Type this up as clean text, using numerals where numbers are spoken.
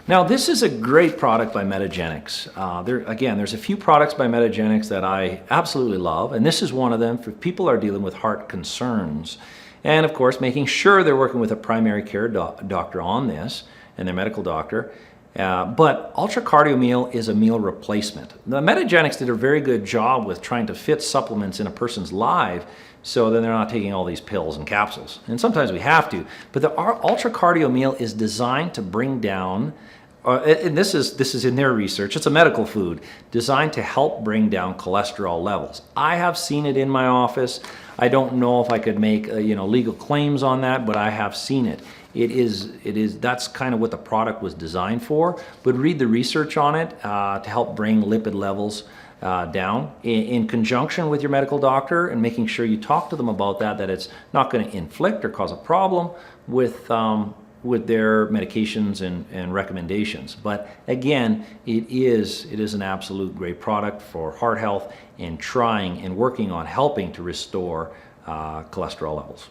Now, this is a great product by Metagenics. There's a few products by Metagenics that I absolutely love, and this is one of them for people who are dealing with heart concerns. And of course, making sure they're working with a primary care doctor on this, and their medical doctor. But UltraCardio Meal is a meal replacement. The Metagenics did a very good job with trying to fit supplements in a person's life so that they're not taking all these pills and capsules. And sometimes we have to. But the UltraCardio Meal is designed to bring down, and this is in their research, it's a medical food designed to help bring down cholesterol levels. I have seen it in my office. I don't know if I could make legal claims on that, but I have seen it. That's kind of what the product was designed for. But read the research on it to help bring lipid levels down in conjunction with your medical doctor, and making sure you talk to them about that it's not going to inflict or cause a problem with their medications and recommendations. But again, it is an absolute great product for heart health and trying and working on helping to restore cholesterol levels.